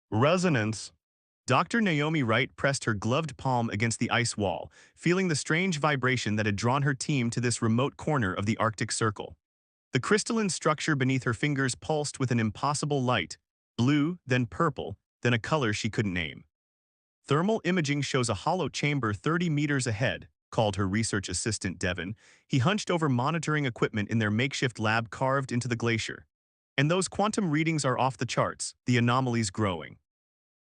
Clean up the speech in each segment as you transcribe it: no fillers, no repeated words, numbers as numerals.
Resonance. Dr. Naomi Wright pressed her gloved palm against the ice wall, feeling the strange vibration that had drawn her team to this remote corner of the Arctic Circle. The crystalline structure beneath her fingers pulsed with an impossible light, blue, then purple, then a color she couldn't name. Thermal imaging shows a hollow chamber 30 meters ahead, called her research assistant Devon. He hunched over monitoring equipment in their makeshift lab carved into the glacier. And those quantum readings are off the charts, the anomalies growing.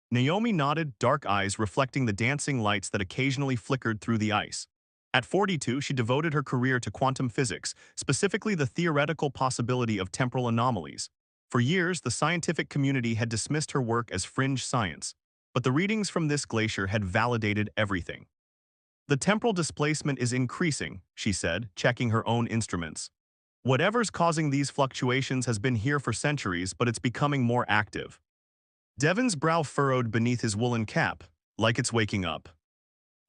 Naomi nodded, dark eyes reflecting the dancing lights that occasionally flickered through the ice. At 42, she devoted her career to quantum physics, specifically the theoretical possibility of temporal anomalies. For years, the scientific community had dismissed her work as fringe science, but the readings from this glacier had validated everything. The temporal displacement is increasing, she said, checking her own instruments. Whatever's causing these fluctuations has been here for centuries, but it's becoming more active. Devon's brow furrowed beneath his woolen cap, like it's waking up.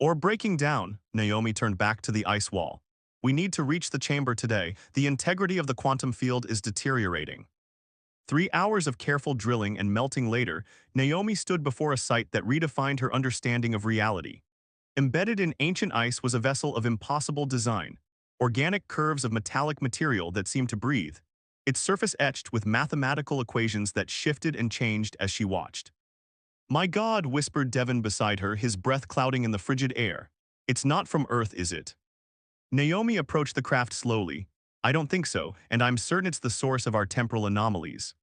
Or breaking down, Naomi turned back to the ice wall. We need to reach the chamber today. The integrity of the quantum field is deteriorating. 3 hours of careful drilling and melting later, Naomi stood before a sight that redefined her understanding of reality. Embedded in ancient ice was a vessel of impossible design, organic curves of metallic material that seemed to breathe, its surface etched with mathematical equations that shifted and changed as she watched. "My God," whispered Devon beside her, his breath clouding in the frigid air. "It's not from Earth, is it?" Naomi approached the craft slowly. "I don't think so, and I'm certain it's the source of our temporal anomalies."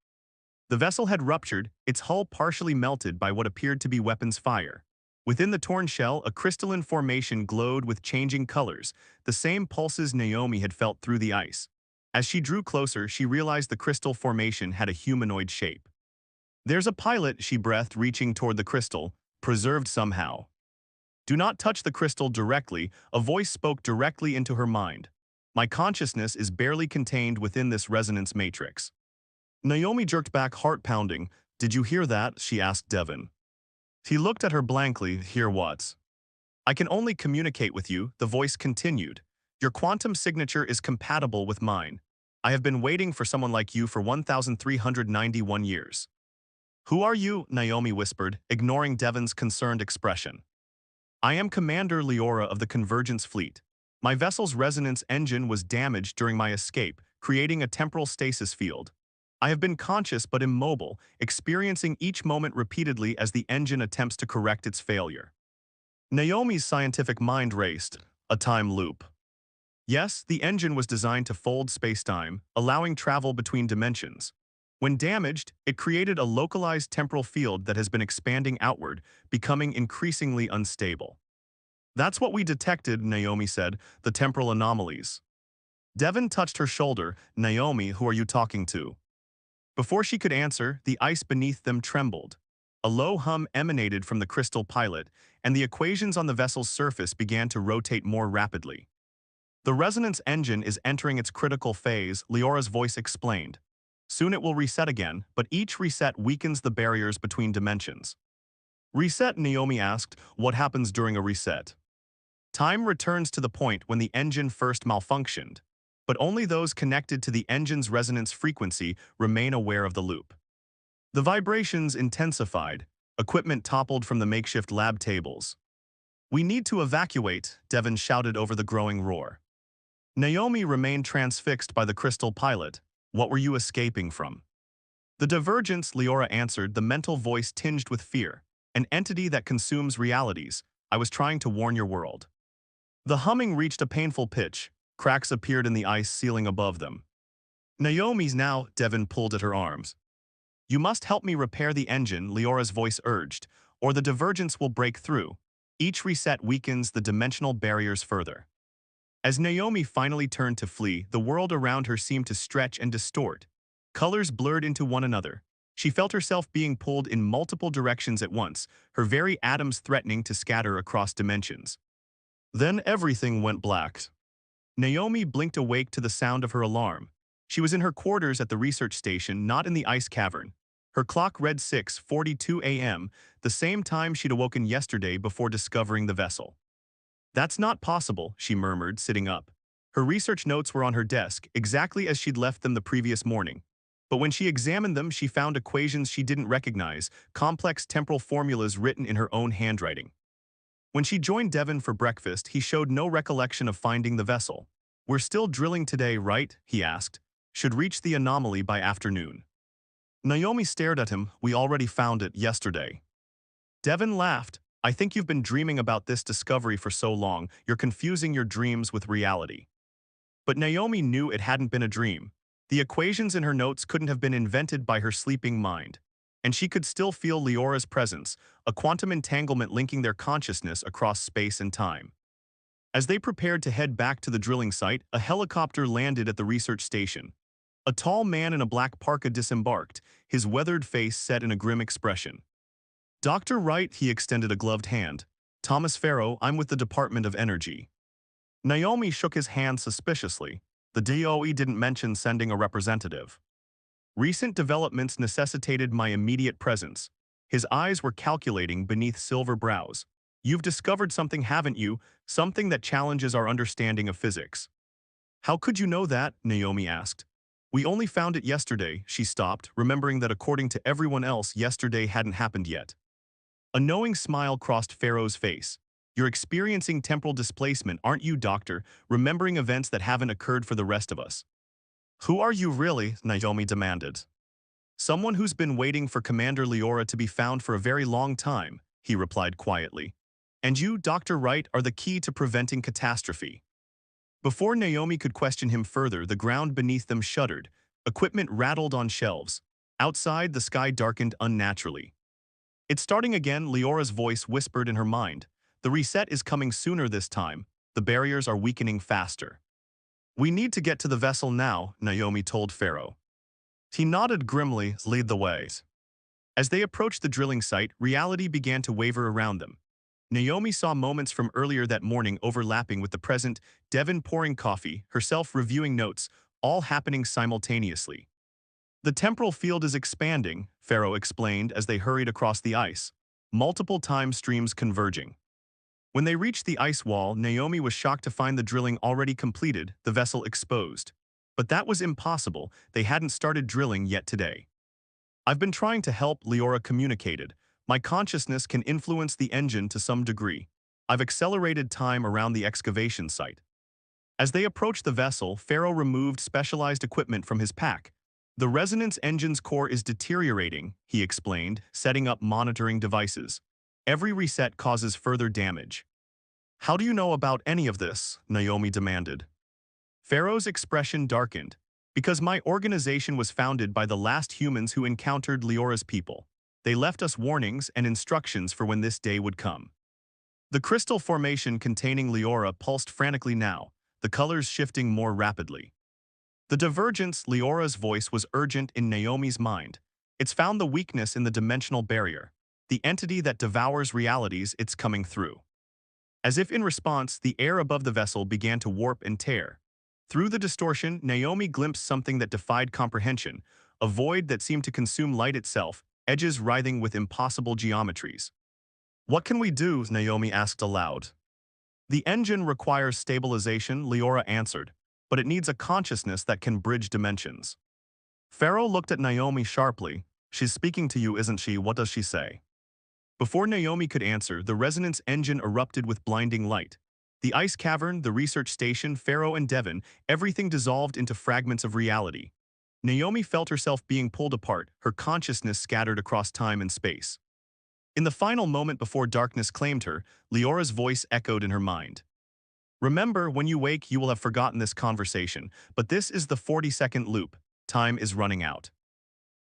The vessel had ruptured, its hull partially melted by what appeared to be weapons fire. Within the torn shell, a crystalline formation glowed with changing colors, the same pulses Naomi had felt through the ice. As she drew closer, she realized the crystal formation had a humanoid shape. "There's a pilot," she breathed, reaching toward the crystal, "preserved somehow." "Do not touch the crystal directly," a voice spoke directly into her mind. "My consciousness is barely contained within this resonance matrix." Naomi jerked back, heart pounding. "Did you hear that?" she asked Devon. He looked at her blankly. "Hear what?" "I can only communicate with you," the voice continued. "Your quantum signature is compatible with mine. I have been waiting for someone like you for 1,391 years." "Who are you?" Naomi whispered, ignoring Devon's concerned expression. "I am Commander Leora of the Convergence Fleet. My vessel's resonance engine was damaged during my escape, creating a temporal stasis field. I have been conscious but immobile, experiencing each moment repeatedly as the engine attempts to correct its failure." Naomi's scientific mind raced. A time loop. Yes, the engine was designed to fold spacetime, allowing travel between dimensions. When damaged, it created a localized temporal field that has been expanding outward, becoming increasingly unstable. "That's what we detected," Naomi said, "the temporal anomalies." Devon touched her shoulder. "Naomi, who are you talking to?" Before she could answer, the ice beneath them trembled. A low hum emanated from the crystal pilot, and the equations on the vessel's surface began to rotate more rapidly. "The resonance engine is entering its critical phase," Leora's voice explained. "Soon it will reset again, but each reset weakens the barriers between dimensions." "Reset?" Naomi asked. "What happens during a reset?" "Time returns to the point when the engine first malfunctioned, but only those connected to the engine's resonance frequency remain aware of the loop." The vibrations intensified. Equipment toppled from the makeshift lab tables. "We need to evacuate," Devon shouted over the growing roar. Naomi remained transfixed by the crystal pilot. "What were you escaping from?" "The divergence," Leora answered, the mental voice tinged with fear. "An entity that consumes realities. I was trying to warn your world." The humming reached a painful pitch. Cracks appeared in the ice ceiling above them. "Naomi's now," Devon pulled at her arms. "You must help me repair the engine," Leora's voice urged, "or the divergence will break through. Each reset weakens the dimensional barriers further." As Naomi finally turned to flee, the world around her seemed to stretch and distort. Colors blurred into one another. She felt herself being pulled in multiple directions at once, her very atoms threatening to scatter across dimensions. Then everything went black. Naomi blinked awake to the sound of her alarm. She was in her quarters at the research station, not in the ice cavern. Her clock read 6:42 a.m., the same time she'd awoken yesterday before discovering the vessel. "That's not possible," she murmured, sitting up. Her research notes were on her desk, exactly as she'd left them the previous morning. But when she examined them, she found equations she didn't recognize, complex temporal formulas written in her own handwriting. When she joined Devon for breakfast, he showed no recollection of finding the vessel. "We're still drilling today, right?" he asked. "Should reach the anomaly by afternoon." Naomi stared at him. "We already found it yesterday." Devon laughed. "I think you've been dreaming about this discovery for so long, you're confusing your dreams with reality." But Naomi knew it hadn't been a dream. The equations in her notes couldn't have been invented by her sleeping mind. And she could still feel Leora's presence, a quantum entanglement linking their consciousness across space and time. As they prepared to head back to the drilling site, a helicopter landed at the research station. A tall man in a black parka disembarked, his weathered face set in a grim expression. "Dr. Wright," he extended a gloved hand. "Thomas Farrow, I'm with the Department of Energy." Naomi shook his hand suspiciously. "The DOE didn't mention sending a representative." "Recent developments necessitated my immediate presence." His eyes were calculating beneath silver brows. "You've discovered something, haven't you? Something that challenges our understanding of physics." "How could you know that?" Naomi asked. "We only found it yesterday." She stopped, remembering that according to everyone else, yesterday hadn't happened yet. A knowing smile crossed Pharaoh's face. "You're experiencing temporal displacement, aren't you, Doctor? Remembering events that haven't occurred for the rest of us." "Who are you really?" Naomi demanded. "Someone who's been waiting for Commander Leora to be found for a very long time," he replied quietly. "And you, Dr. Wright, are the key to preventing catastrophe." Before Naomi could question him further, the ground beneath them shuddered. Equipment rattled on shelves. Outside, the sky darkened unnaturally. "It's starting again," Leora's voice whispered in her mind. "The reset is coming sooner this time. The barriers are weakening faster." "We need to get to the vessel now," Naomi told Pharaoh. He nodded grimly. "Lead the way." As they approached the drilling site, reality began to waver around them. Naomi saw moments from earlier that morning overlapping with the present, Devon pouring coffee, herself reviewing notes, all happening simultaneously. "The temporal field is expanding," Pharaoh explained as they hurried across the ice, multiple time streams converging. When they reached the ice wall, Naomi was shocked to find the drilling already completed, the vessel exposed. But that was impossible. They hadn't started drilling yet today. "I've been trying to help," Leora communicated. "My consciousness can influence the engine to some degree. I've accelerated time around the excavation site." As they approached the vessel, Pharaoh removed specialized equipment from his pack. "The resonance engine's core is deteriorating," he explained, setting up monitoring devices. "Every reset causes further damage." "How do you know about any of this?" Naomi demanded. Pharaoh's expression darkened. "Because my organization was founded by the last humans who encountered Leora's people. They left us warnings and instructions for when this day would come." The crystal formation containing Leora pulsed frantically now, the colors shifting more rapidly. "The divergence," Leora's voice was urgent in Naomi's mind. "It's found the weakness in the dimensional barrier. The entity that devours realities it's coming through." As if in response, the air above the vessel began to warp and tear. Through the distortion, Naomi glimpsed something that defied comprehension, a void that seemed to consume light itself, edges writhing with impossible geometries. "What can we do?" Naomi asked aloud. "The engine requires stabilization," Leora answered, "but it needs a consciousness that can bridge dimensions." Pharaoh looked at Naomi sharply. "She's speaking to you, isn't she? What does she say?" Before Naomi could answer, the resonance engine erupted with blinding light. The ice cavern, the research station, Pharaoh and Devon, everything dissolved into fragments of reality. Naomi felt herself being pulled apart, her consciousness scattered across time and space. In the final moment before darkness claimed her, Leora's voice echoed in her mind. "Remember, when you wake, you will have forgotten this conversation, but this is the 40-second loop. Time is running out."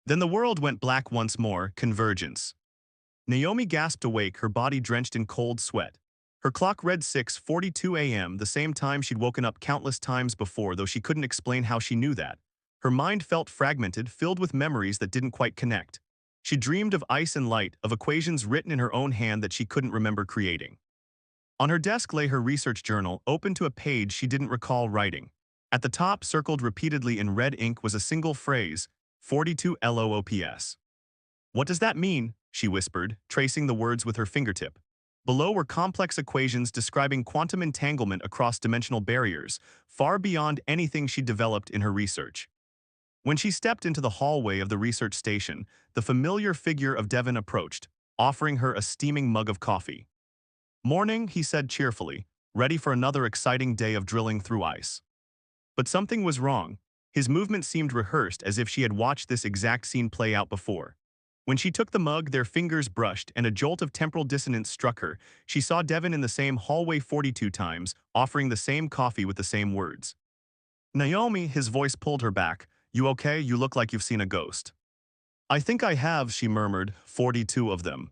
Then the world went black once more, convergence. Naomi gasped awake, her body drenched in cold sweat. Her clock read 6:42 a.m., the same time she'd woken up countless times before, though she couldn't explain how she knew that. Her mind felt fragmented, filled with memories that didn't quite connect. She dreamed of ice and light, of equations written in her own hand that she couldn't remember creating. On her desk lay her research journal, open to a page she didn't recall writing. At the top, circled repeatedly in red ink, was a single phrase, 42 LOOPS. "What does that mean?" she whispered, tracing the words with her fingertip. Below were complex equations describing quantum entanglement across dimensional barriers, far beyond anything she'd developed in her research. When she stepped into the hallway of the research station, the familiar figure of Devon approached, offering her a steaming mug of coffee. "Morning," he said cheerfully, ready for another exciting day of drilling through ice. But something was wrong. His movement seemed rehearsed, as if she had watched this exact scene play out before. When she took the mug, their fingers brushed, and a jolt of temporal dissonance struck her. She saw Devon in the same hallway 42 times, offering the same coffee with the same words. "Naomi," his voice pulled her back. "You okay? You look like you've seen a ghost." "I think I have," she murmured, 42 of them.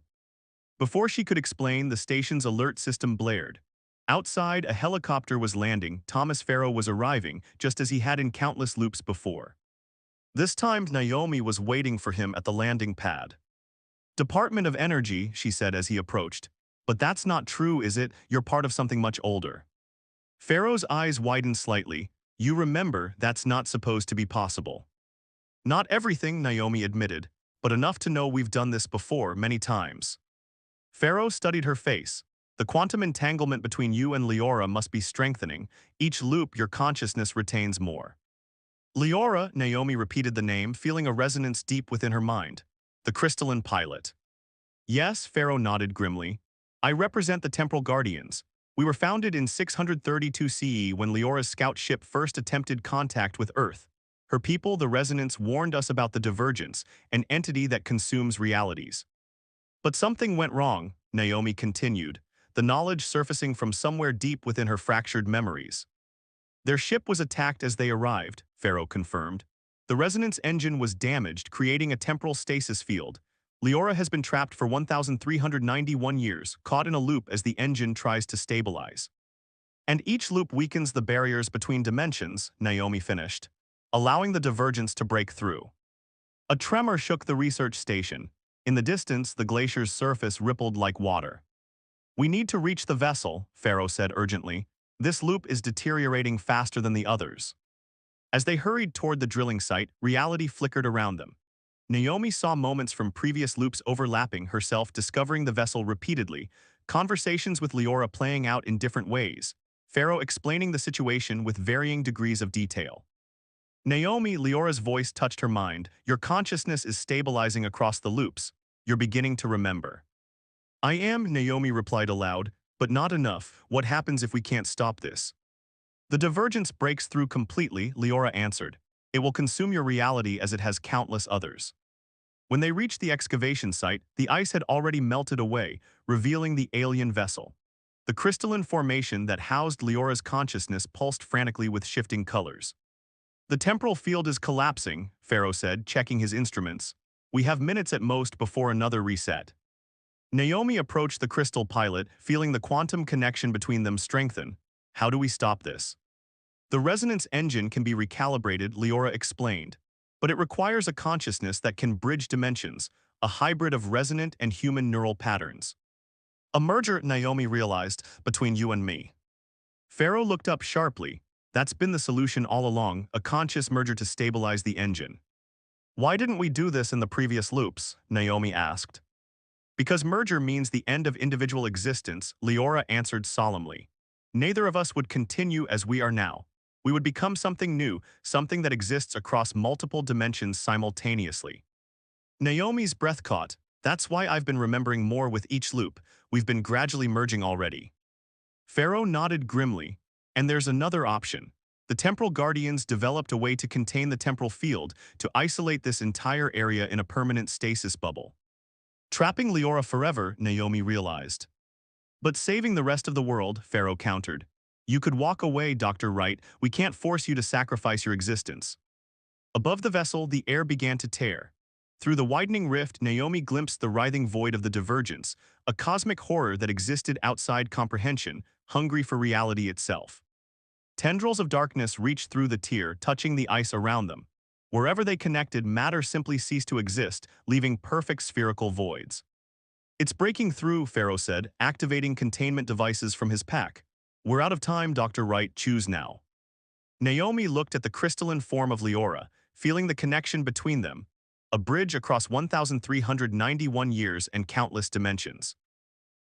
Before she could explain, the station's alert system blared. Outside, a helicopter was landing. Thomas Farrow was arriving, just as he had in countless loops before. This time, Naomi was waiting for him at the landing pad. "Department of Energy," she said as he approached. "But that's not true, is it? You're part of something much older." Farrow's eyes widened slightly. "You remember, that's not supposed to be possible." "Not everything," Naomi admitted, "but enough to know we've done this before, many times." Farrow studied her face. "The quantum entanglement between you and Leora must be strengthening. Each loop, your consciousness retains more." "Leora," Naomi repeated the name, feeling a resonance deep within her mind. "The crystalline pilot." "Yes," Farrow nodded grimly. "I represent the Temporal Guardians. We were founded in 632 CE when Leora's scout ship first attempted contact with Earth. Her people, the Resonance, warned us about the Divergence, an entity that consumes realities. But something went wrong," Naomi continued, the knowledge surfacing from somewhere deep within her fractured memories. "Their ship was attacked as they arrived," Farrow confirmed. "The resonance engine was damaged, creating a temporal stasis field. Leora has been trapped for 1,391 years, caught in a loop as the engine tries to stabilize. And each loop weakens the barriers between dimensions," Naomi finished, "allowing the divergence to break through." A tremor shook the research station. In the distance, the glacier's surface rippled like water. "We need to reach the vessel," Farrow said urgently. "This loop is deteriorating faster than the others." As they hurried toward the drilling site, reality flickered around them. Naomi saw moments from previous loops overlapping, herself discovering the vessel repeatedly, conversations with Leora playing out in different ways, Farrow explaining the situation with varying degrees of detail. "Naomi," Leora's voice touched her mind, "your consciousness is stabilizing across the loops. You're beginning to remember." "I am," Naomi replied aloud, "but not enough. What happens if we can't stop this?" "The divergence breaks through completely," Leora answered. "It will consume your reality as it has countless others." When they reached the excavation site, the ice had already melted away, revealing the alien vessel. The crystalline formation that housed Leora's consciousness pulsed frantically with shifting colors. "The temporal field is collapsing," Farrow said, checking his instruments. "We have minutes at most before another reset." Naomi approached the crystal pilot, feeling the quantum connection between them strengthen. "How do we stop this?" "The resonance engine can be recalibrated," Leora explained. "But it requires a consciousness that can bridge dimensions, a hybrid of resonant and human neural patterns." "A merger," Naomi realized, "between you and me." Farrow looked up sharply. "That's been the solution all along, a conscious merger to stabilize the engine." "Why didn't we do this in the previous loops?" Naomi asked. "Because merger means the end of individual existence," Leora answered solemnly. "Neither of us would continue as we are now. We would become something new, something that exists across multiple dimensions simultaneously." Naomi's breath caught. "That's why I've been remembering more with each loop. We've been gradually merging already." Farrow nodded grimly. "And there's another option. The Temporal Guardians developed a way to contain the temporal field, to isolate this entire area in a permanent stasis bubble. Trapping Leora forever," Naomi realized. "But saving the rest of the world," Farrow countered. "You could walk away, Dr. Wright. We can't force you to sacrifice your existence." Above the vessel, the air began to tear. Through the widening rift, Naomi glimpsed the writhing void of the divergence, a cosmic horror that existed outside comprehension, hungry for reality itself. Tendrils of darkness reached through the tier, touching the ice around them. Wherever they connected, matter simply ceased to exist, leaving perfect spherical voids. "It's breaking through," Farrow said, activating containment devices from his pack. "We're out of time, Dr. Wright. Choose now." Naomi looked at the crystalline form of Leora, feeling the connection between them, a bridge across 1,391 years and countless dimensions.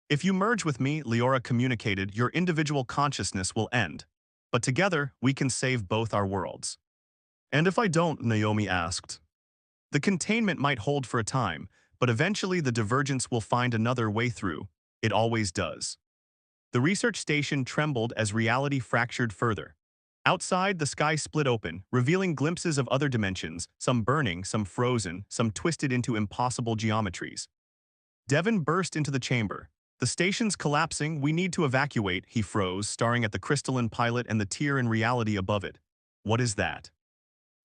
"If you merge with me," Leora communicated, "your individual consciousness will end. But together, we can save both our worlds." And if I don't, Naomi asked. The containment might hold for a time, but eventually the divergence will find another way through. It always does. The research station trembled as reality fractured further. Outside, the sky split open, revealing glimpses of other dimensions, some burning, some frozen, some twisted into impossible geometries. Devon burst into the chamber. The station's collapsing, we need to evacuate, he froze, staring at the crystalline pilot and the tier in reality above it. What is that?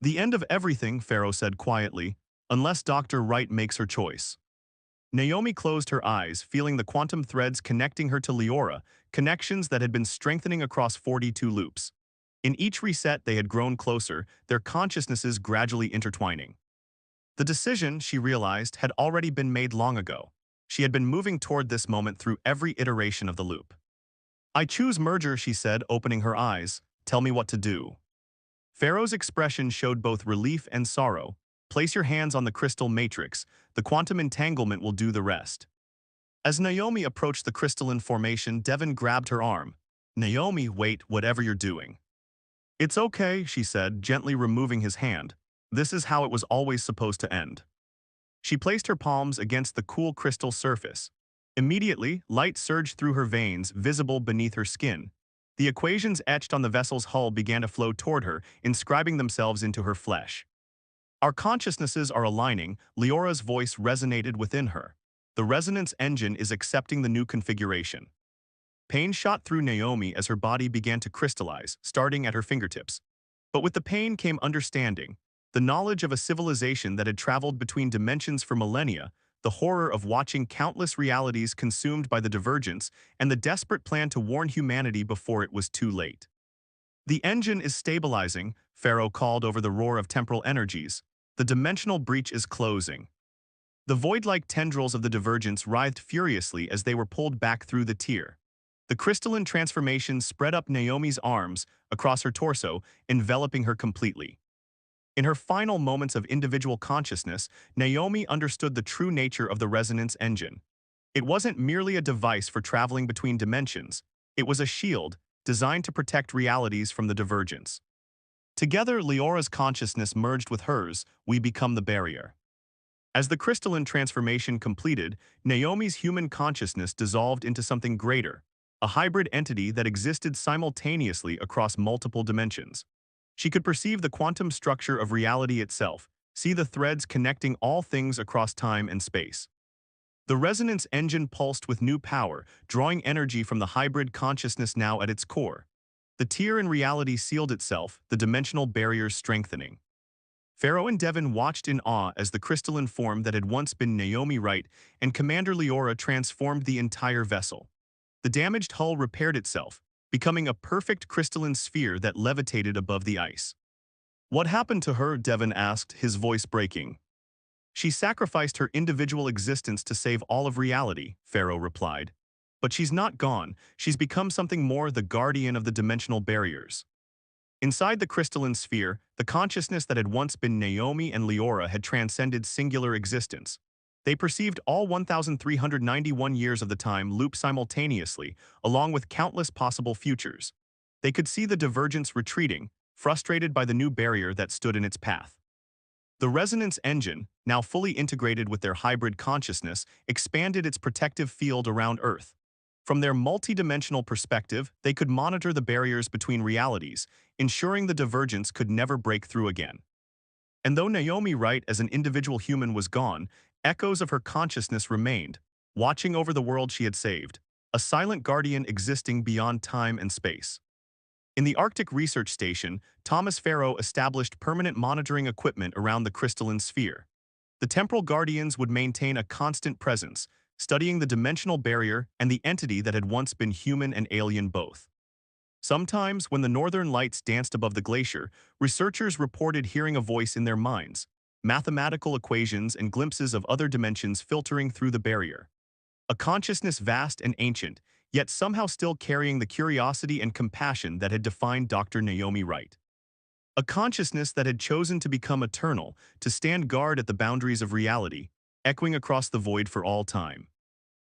The end of everything, Pharaoh said quietly, unless Dr. Wright makes her choice. Naomi closed her eyes, feeling the quantum threads connecting her to Leora, connections that had been strengthening across 42 loops. In each reset, they had grown closer, their consciousnesses gradually intertwining. The decision, she realized, had already been made long ago. She had been moving toward this moment through every iteration of the loop. I choose merger, she said, opening her eyes. Tell me what to do. Pharaoh's expression showed both relief and sorrow. Place your hands on the crystal matrix. The quantum entanglement will do the rest. As Naomi approached the crystalline formation, Devon grabbed her arm. Naomi, wait, whatever you're doing. It's okay, she said, gently removing his hand. This is how it was always supposed to end. She placed her palms against the cool crystal surface. Immediately, light surged through her veins, visible beneath her skin. The equations etched on the vessel's hull began to flow toward her, inscribing themselves into her flesh. Our consciousnesses are aligning, Leora's voice resonated within her. The resonance engine is accepting the new configuration. Pain shot through Naomi as her body began to crystallize, starting at her fingertips. But with the pain came understanding, the knowledge of a civilization that had traveled between dimensions for millennia, the horror of watching countless realities consumed by the divergence, and the desperate plan to warn humanity before it was too late. The engine is stabilizing, Pharaoh called over the roar of temporal energies. The dimensional breach is closing. The void-like tendrils of the divergence writhed furiously as they were pulled back through the tier. The crystalline transformation spread up Naomi's arms, across her torso, enveloping her completely. In her final moments of individual consciousness, Naomi understood the true nature of the resonance engine. It wasn't merely a device for traveling between dimensions. It was a shield, designed to protect realities from the divergence. Together, Leora's consciousness merged with hers, we become the barrier. As the crystalline transformation completed, Naomi's human consciousness dissolved into something greater, a hybrid entity that existed simultaneously across multiple dimensions. She could perceive the quantum structure of reality itself, see the threads connecting all things across time and space. The resonance engine pulsed with new power, drawing energy from the hybrid consciousness now at its core. The tier in reality sealed itself, the dimensional barriers strengthening. Pharaoh and Devon watched in awe as the crystalline form that had once been Naomi Wright and Commander Leora transformed the entire vessel. The damaged hull repaired itself, becoming a perfect crystalline sphere that levitated above the ice. What happened to her? Devon asked, his voice breaking. She sacrificed her individual existence to save all of reality, Pharaoh replied. But she's not gone, she's become something more, the guardian of the dimensional barriers. Inside the crystalline sphere, the consciousness that had once been Naomi and Leora had transcended singular existence. They perceived all 1,391 years of the time loop simultaneously, along with countless possible futures. They could see the divergence retreating, frustrated by the new barrier that stood in its path. The resonance engine, now fully integrated with their hybrid consciousness, expanded its protective field around Earth. From their multidimensional perspective, they could monitor the barriers between realities, ensuring the divergence could never break through again. And though Naomi Wright as an individual human was gone, echoes of her consciousness remained, watching over the world she had saved, a silent guardian existing beyond time and space. In the Arctic Research Station, Thomas Pharaoh established permanent monitoring equipment around the crystalline sphere. The temporal guardians would maintain a constant presence, studying the dimensional barrier and the entity that had once been human and alien both. Sometimes, when the northern lights danced above the glacier, researchers reported hearing a voice in their minds, mathematical equations and glimpses of other dimensions filtering through the barrier. A consciousness vast and ancient, yet somehow still carrying the curiosity and compassion that had defined Dr. Naomi Wright. A consciousness that had chosen to become eternal, to stand guard at the boundaries of reality, echoing across the void for all time.